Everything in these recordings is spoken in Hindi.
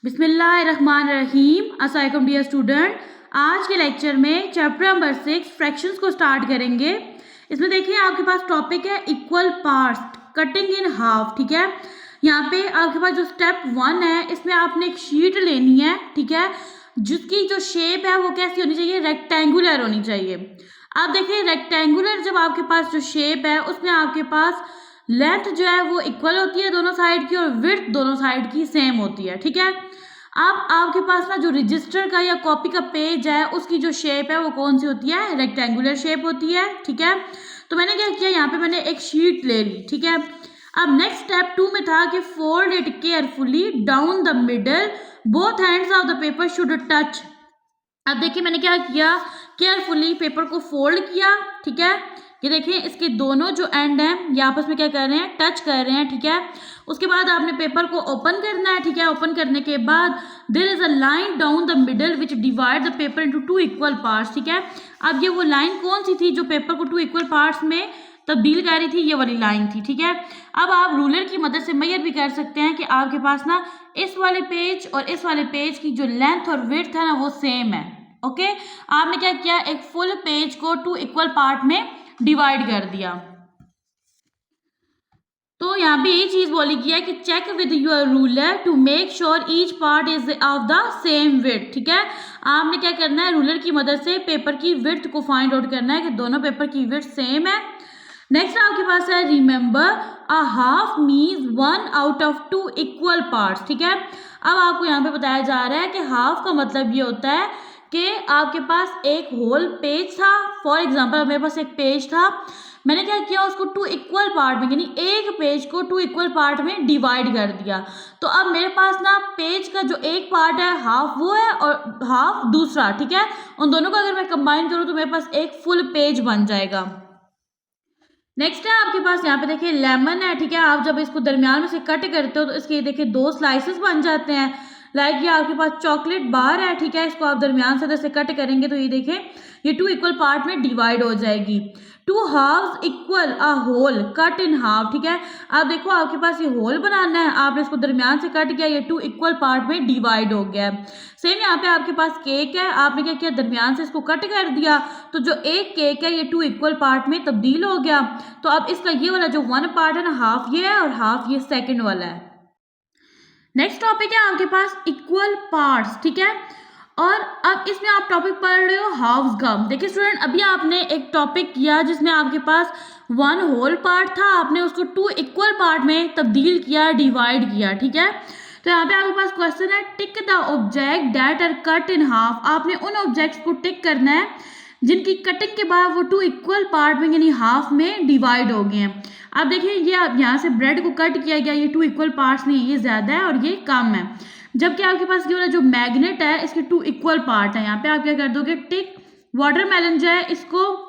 बिस्मिल्लाहिर्रहमानिर्रहीम। अस्सलाम वालेकुम डियर स्टूडेंट। आज के लेक्चर में चैप्टर नंबर 6 फ्रैक्शंस को स्टार्ट करेंगे। इसमें देखिए आपके पास टॉपिक है equal parts, cutting in half. ठीक है, यहाँ पे आपके पास जो स्टेप 1 है इसमें आपने एक शीट लेनी है। ठीक है, जिसकी जो शेप है वो कैसी होनी चाहिए, रेक्टेंगुलर होनी चाहिए। आप देखिए रेक्टेंगुलर जब आपके पास जो शेप है उसमें आपके पास लेंथ जो है वो इक्वल होती है दोनों साइड की, और विड्थ दोनों साइड की सेम होती है। ठीक है, अब आपके पास ना जो रजिस्टर का या कॉपी का पेज है उसकी जो शेप है वो कौन सी होती है, रेक्टेंगुलर शेप होती है। ठीक है, तो मैंने क्या किया, यहाँ पे मैंने एक शीट ले ली। ठीक है, अब नेक्स्ट स्टेप 2 में था कि fold it carefully down the middle, both hands of the paper should touch. अब देखिए मैंने क्या किया, केयरफुली पेपर को फोल्ड किया। ठीक है, ये देखिए इसके दोनों जो एंड हैं ये आपस में क्या कर रहे हैं, टच कर रहे हैं। ठीक है, उसके बाद आपने पेपर को ओपन करना है। ठीक है, ओपन करने के बाद there is a line down the middle which divide the paper into 2 equal parts. ठीक है, अब ये वो लाइन कौन सी थी जो पेपर को 2 इक्वल पार्ट्स में तब्दील कर रही थी, ये वाली लाइन थी। ठीक है, अब आप रूलर की मदद से मेजर भी कर सकते हैं कि आपके पास ना इस वाले पेज और इस वाले पेज की जो लेंथ और विड्थ है ना वो सेम है। ओके, आपने क्या किया, एक फुल पेज को 2 इक्वल पार्ट में डिवाइड कर दिया। तो यहाँ पे ये चीज बोली गई है कि check with your ruler to make sure each part is of the same width. ठीक है, आपने क्या करना है, रूलर की मदद से पेपर की विड्थ को फाइंड आउट करना है कि दोनों पेपर की विड्थ सेम है। नेक्स्ट आपके पास है remember a half means 1 out of 2 equal parts. ठीक है, अब आपको यहाँ पे बताया जा रहा है कि हाफ का मतलब ये होता है कि आपके पास एक होल पेज था। फॉर एग्जांपल मेरे पास एक पेज था, मैंने क्या किया, उसको 2 इक्वल पार्ट में, यानी एक पेज को 2 इक्वल पार्ट में डिवाइड कर दिया। तो अब मेरे पास ना पेज का जो एक पार्ट है हाफ वो है और हाफ दूसरा। ठीक है, उन दोनों को अगर मैं कंबाइन करूँ तो मेरे पास एक फुल पेज बन जाएगा। नेक्स्ट है आपके पास यहाँ पे देखिए लेमन है। ठीक है, आप जब इसको दरमियान में से कट करते हो तो इसके देखिए 2 स्लाइसेस बन जाते हैं। लाइक ये आपके पास चॉकलेट बार है। ठीक है, इसको आप दरमियान से इधर से कट करेंगे तो ये देखें ये 2 इक्वल पार्ट में डिवाइड हो जाएगी। 2 halves equal a whole cut in half. ठीक है, अब देखो आपके पास ये होल बनाना है, आपने इसको दरमियान से कट किया, ये 2 इक्वल पार्ट में डिवाइड हो गया। सेम यहाँ पे आपके पास केक है, आपने क्या किया, दरमियान से इसको कट कर दिया, तो जो एक केक है ये 2 इक्वल पार्ट में तब्दील हो गया। तो अब इसका ये वाला जो 1 पार्ट है ना, हाफ ये है और हाफ ये सेकेंड वाला है। नेक्स्ट टॉपिक है आपके पास इक्वल पार्ट्स। ठीक है, और अब इसमें आप टॉपिक पढ़ रहे हो हाफ्स गम। देखिए स्टूडेंट, अभी आपने एक टॉपिक किया जिसमें आपके पास 1 होल पार्ट था, आपने उसको 2 इक्वल पार्ट में तब्दील किया, डिवाइड किया। ठीक है, तो यहाँ पे आपके पास क्वेश्चन है tick the object that are cut in half. आपने उन ऑब्जेक्ट्स को टिक करना है जिनकी कटिंग के बाद वो 2 इक्वल पार्ट में यानी हाफ में डिवाइड हो गए हैं। अब देखिए ये अब यहाँ से ब्रेड को कट किया गया, ये 2 इक्वल पार्ट्स नहीं, ये ज्यादा है और ये कम है। जबकि आपके पास ये वाला जो मैग्नेट है इसके 2 इक्वल पार्ट है। यहाँ पे आप क्या कर दोगे, टिक। वाटरमेलन जो है इसको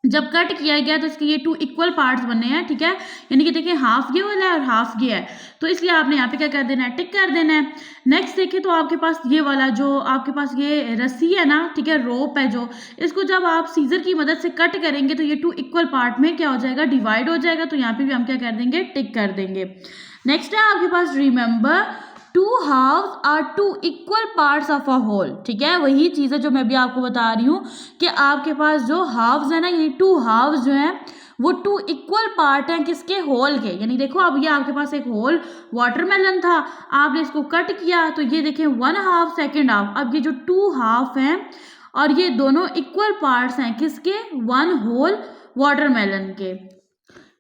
जब कट किया गया तो इसके ये 2 इक्वल पार्ट्स बने हैं। ठीक है, यानी कि देखिए हाफ ये वाला है और हाफ ये है, तो इसलिए आपने यहाँ पे क्या कर देना है, टिक कर देना है। नेक्स्ट देखिए तो आपके पास ये वाला जो आपके पास ये रस्सी है ना, ठीक है, रोप है जो, इसको जब आप सीजर की मदद से कट करेंगे तो ये 2 इक्वल पार्ट में क्या हो जाएगा, डिवाइड हो जाएगा। तो यहाँ पे भी हम क्या कर देंगे, टिक कर देंगे। नेक्स्ट है आपके पास remember 2 halves are 2 equal parts of a whole. ठीक है, वही चीज़ है जो मैं भी आपको बता रही हूँ कि आपके पास जो हाफ्स है ना, ये 2 हाफ्स जो हैं वो 2 इक्वल पार्ट हैं किसके, होल के। यानी देखो अब ये आपके पास एक होल वाटरमेलन था, आपने इसको कट किया तो ये देखें 1 हाफ सेकेंड हाफ। अब ये जो 2 हाफ हैं और ये दोनों इक्वल पार्ट्स हैं किसके, 1 होल वाटरमेलन के।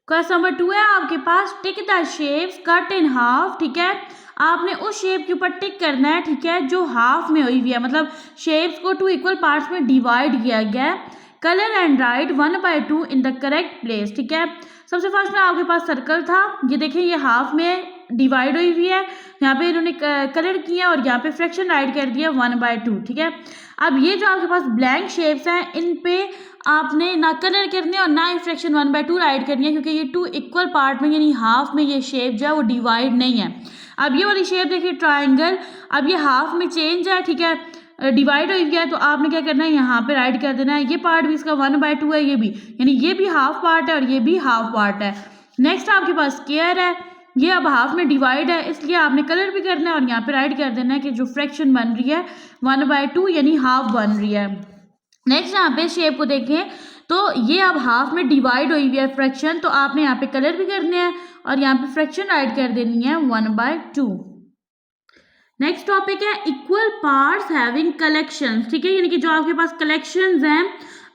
क्वेश्चन नंबर 2 है आपके पास tick the shapes cut in half. ठीक है, आपने उस शेप के ऊपर टिक करना है। ठीक है, जो हाफ में हुई हुई है, मतलब शेप्स को 2 इक्वल पार्ट्स में डिवाइड किया गया है। Colour and right 1/2 in the correct place. ठीक है, सबसे फर्स्ट में आपके पास सर्कल था, ये देखिए ये हाफ में डिवाइड हुई हुई है, यहाँ पे इन्होंने कलर किया और यहाँ पे फ्रैक्शन राइट कर दिया 1/2। ठीक है, अब ये जो आपके पास ब्लैंक शेप्स हैं इन पे आपने ना कलर करने और ना ही फ्रैक्शन 1/2 राइट करनी है, क्योंकि ये 2 इक्वल पार्ट में यानी हाफ में ये शेप जो है वो डिवाइड नहीं है। अब ये वाली शेप देखिए ट्राइंगल, अब ये हाफ में चेंज है। ठीक है, डिवाइड हो गया, तो आपने क्या करना है, यहाँ पे राइट कर देना है। ये पार्ट भी इसका 1/2 है, ये भी, यानी ये भी हाफ पार्ट है और ये भी हाफ पार्ट है। नेक्स्ट आपके पास स्क्वायर है, ये अब हाफ में डिवाइड है, इसलिए आपने कलर भी करना है और यहाँ पे राइट कर देना है कि जो फ्रैक्शन बन रही है 1/2 यानी हाफ बन रही है। नेक्स्ट यहाँ पे शेप को देखें तो ये अब हाफ में डिवाइड हुई है फ्रैक्शन, तो आपने यहाँ पे कलर भी करने हैं और यहाँ पे फ्रैक्शन राइट कर देनी है 1/2। नेक्स्ट टॉपिक है इक्वल पार्ट्स हैविंग कलेक्शंस, ठीक है, यानी कि जो आपके पास कलेक्शंस हैं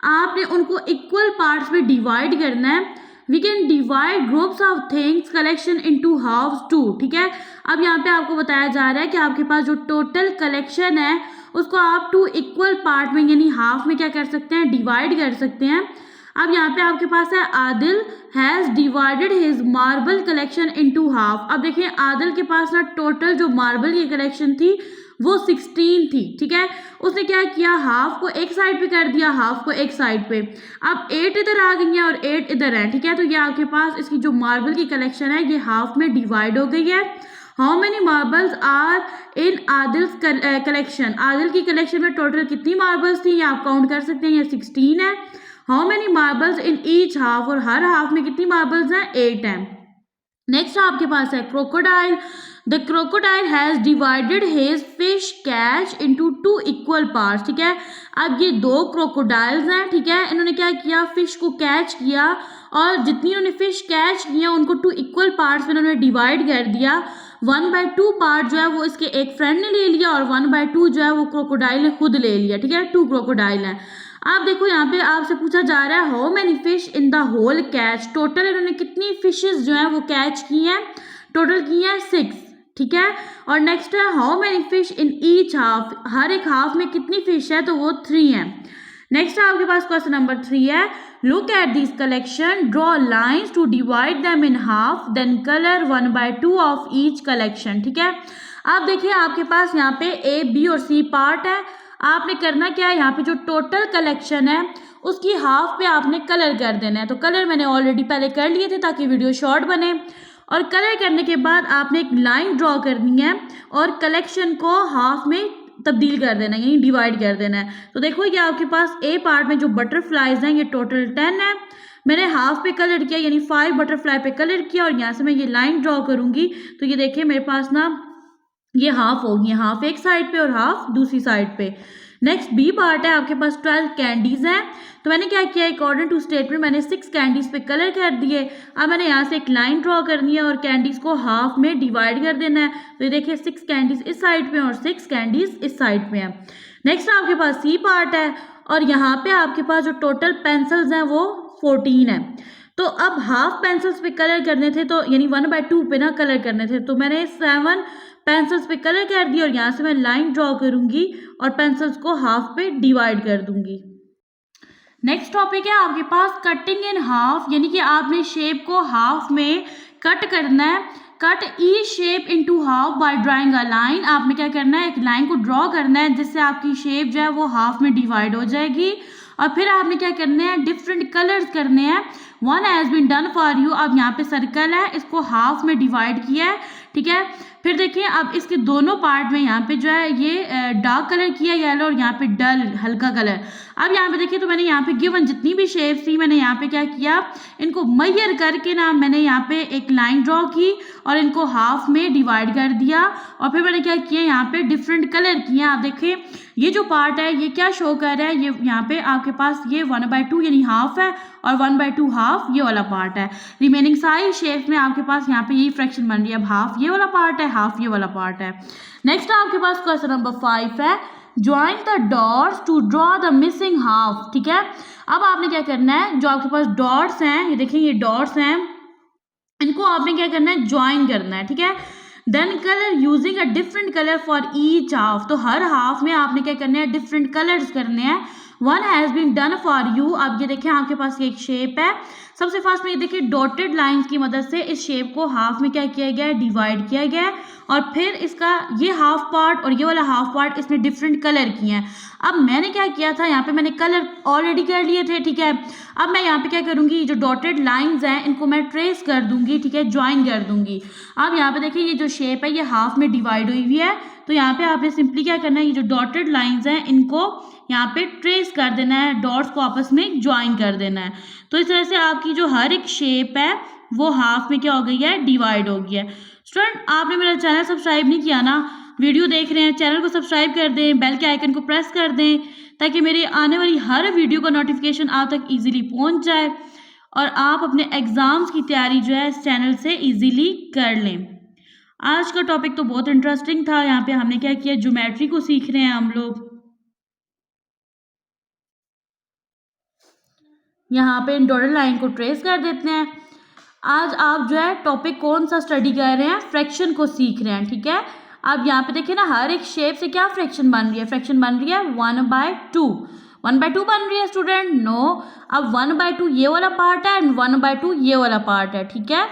आपने उनको इक्वल पार्ट्स में डिवाइड करना है। We can divide groups of things collection into halves too, ठीक है। अब यहाँ पे आपको बताया जा रहा है कि आपके पास जो टोटल कलेक्शन है उसको आप 2 इक्वल पार्ट में यानी हाफ में क्या कर सकते हैं, डिवाइड कर सकते हैं। अब यहाँ पे आपके पास है Adil has divided his marble collection into half. अब देखिए आदिल के पास ना टोटल जो मार्बल की कलेक्शन थी वो 16 थी, ठीक है। उसने क्या किया, हाफ को एक साइड पे कर दिया, हाफ को एक साइड पे। अब 8 इधर आ गई है और 8 इधर है, ठीक है। तो ये आपके पास इसकी जो मार्बल की कलेक्शन है ये हाफ में डिवाइड हो गई है। How many marbles are in Adil's collection, Adil की कलेक्शन में टोटल कितनी मार्बल्स थी ये आप काउंट कर सकते हैं, ये 16 है। How many marbles in each half, और हर हाफ में कितनी मार्बल्स हैं, 8 हैं। नेक्स्ट आपके पास है crocodile, the crocodile has divided his fish catch into 2 equal parts, ठीक है। अब ये 2 क्रोकोडाइल्स हैं, ठीक है, इन्होंने क्या किया, फिश को कैच किया और जितनी उन्होंने फिश कैच किया उनको 2 इक्वल पार्ट्स में उन्होंने डिवाइड कर दिया। 1/2 पार्ट जो है वो इसके एक फ्रेंड ने ले लिया और 1/2 जो है वो क्रोकोडाइल ने खुद ले लिया, ठीक है। 2 क्रोकोडाइल हैं। आप देखो यहाँ पे आपसे पूछा जा रहा है how many fish in the whole catch, total इन्होंने कितनी फिशेस जो हैं वो कैच की हैं, टोटल की हैं 6, ठीक है। और नेक्स्ट है how many fish in each half, हर एक हाफ में कितनी फिश है, तो वो 3 है। नेक्स्ट आपके पास क्वेश्चन नंबर 3 है look at this collection, draw lines to divide them in half, then colour 1/2 of each collection, ठीक है। आप देखिए आपके पास यहाँ पे A, B और C पार्ट है। आपने करना क्या है, यहाँ पे जो टोटल कलेक्शन है उसकी हाफ पे आपने कलर कर देना है। तो कलर मैंने ऑलरेडी पहले कर लिए थे ताकि वीडियो शॉर्ट बने। और कलर करने के बाद आपने एक लाइन ड्रॉ करनी है और कलेक्शन को हाफ में तब्दील कर देना है यानी डिवाइड कर देना है। तो देखो ये आपके पास A पार्ट में जो बटरफ्लाइज हैं ये टोटल 10 है, मैंने हाफ पे कलर किया यानी 5 बटरफ्लाई पे कलर किया और यहाँ से मैं ये लाइन ड्रॉ करूंगी तो ये देखिए मेरे पास ना ये हाफ होगी, हाफ एक साइड पे और हाफ दूसरी साइड पे। नेक्स्ट B पार्ट है, आपके पास 12 कैंडीज हैं। तो मैंने क्या किया, अकॉर्डिंग टू स्टेटमेंट मैंने 6 कैंडीज पे कलर कर दिए। अब मैंने यहाँ से एक लाइन ड्रॉ करनी है और कैंडीज को हाफ में डिवाइड कर देना है। तो ये देखिए 6 कैंडीज इस साइड पे और 6 कैंडीज इस साइड पे है। नेक्स्ट आपके पास C पार्ट है और यहाँ पे आपके पास जो टोटल पेंसिल्स हैं वो 14 है। तो अब हाफ पेंसिल्स पे कलर करने थे तो यानी 1/2 पे ना कलर करने थे, तो मैंने 7 पेंसिल्स पे कलर कर दी और यहाँ से मैं लाइन ड्रॉ करूंगी और पेंसिल्स को हाफ पे डिवाइड कर दूंगी। नेक्स्ट टॉपिक है आपके पास कटिंग इन हाफ, यानी कि आपने शेप को हाफ में कट करना है। Cut each shape into half by drawing a line, आपने क्या करना है, एक लाइन को ड्रॉ करना है जिससे आपकी शेप जो है वो हाफ में डिवाइड हो जाएगी। और फिर आपने क्या करने हैं, डिफरेंट कलर्स करने हैं। 1 has been done for you, अब यहाँ पे सर्कल है इसको हाफ में डिवाइड किया है, ठीक है। फिर देखिए अब इसके दोनों पार्ट में यहाँ पे जो है ये डार्क कलर किया येलो और यहाँ पे डल हल्का कलर। अब यहाँ पे देखिए तो मैंने यहाँ पे गिवन जितनी भी शेप्स थी मैंने यहाँ पे क्या किया, इनको मैयर करके ना मैंने यहाँ पे एक लाइन ड्रॉ की और इनको हाफ में डिवाइड कर दिया। और फिर मैंने क्या किया, यहाँ पे डिफरेंट कलर किए। आप देखिए ये जो पार्ट है ये क्या शो कर रहा है, ये यहाँ पे आपके पास ये 1/2 यानी हाफ है और 1/2 हाफ ये वाला पार्ट है। रिमेनिंग सारी शेप में आपके पास यहाँ पे यही फ्रैक्शन बन रही है, अब हाफ ये वाला पार्ट है, हाफ ये वाला पार्ट है। नेक्स्ट आपके पास क्वेश्चन नंबर 5 है join the dots to draw the missing half, ठीक है। अब आपने क्या करना है, जो आपके पास डॉट्स हैं ये देखिए ये डॉट्स हैं, इनको आपने क्या करना है, ज्वाइन करना है, ठीक है। Then colour using a different colour for each half, तो हर हाफ में आपने क्या करना है, डिफरेंट कलर्स करने हैं। 1 has been done for you, अब ये देखिए आपके पास ये एक शेप है। सबसे फर्स्ट में ये देखिए डॉटेड लाइंस की मदद से इस शेप को हाफ में क्या किया गया है, डिवाइड किया गया है। और फिर इसका ये हाफ पार्ट और ये वाला हाफ पार्ट इसमें डिफरेंट कलर किए हैं। अब मैंने क्या किया था, यहाँ पे मैंने कलर ऑलरेडी कर लिए थे, ठीक है। अब मैं यहाँ पे क्या करूँगी, जो डॉटेड लाइंस हैं इनको मैं ट्रेस कर दूंगी, ठीक है, ज्वाइन कर दूंगी। अब यहाँ पे देखिए ये जो शेप है ये हाफ में डिवाइड हुई हुई है, तो यहाँ पे आपने सिंपली क्या करना है, ये जो डॉटेड लाइंस हैं इनको यहाँ पे ट्रेस कर देना है, डॉट्स को आपस में ज्वाइन कर देना है। तो इस तरह से आपकी जो हर एक शेप है वो हाफ में क्या हो गई है, डिवाइड हो गया है। स्टूडेंट आपने मेरा चैनल सब्सक्राइब नहीं किया ना, वीडियो देख रहे हैं, चैनल को सब्सक्राइब कर दें, बेल के आइकन को प्रेस कर दें ताकि मेरे आने वाली हर वीडियो का नोटिफिकेशन आप तक ईजिली पहुंच जाए और आप अपने एग्ज़ाम्स की तैयारी जो है इस चैनल से ईजिली कर लें। आज का टॉपिक तो बहुत इंटरेस्टिंग था। यहाँ पे हमने क्या किया, ज्योमेट्री को सीख रहे हैं हम लोग। यहाँ पे इन डॉटेड लाइन को ट्रेस कर देते हैं। आज आप जो है टॉपिक कौन सा स्टडी कर रहे हैं, फ्रैक्शन को सीख रहे हैं, ठीक है। अब यहाँ पे देखिए ना, हर एक शेप से क्या फ्रैक्शन बन रही है, फ्रैक्शन बन रही है 1/2। 1/2 बन रही है स्टूडेंट, नो। अब 1/2 ये वाला पार्ट है एंड 1/2 ये वाला पार्ट है, ठीक है।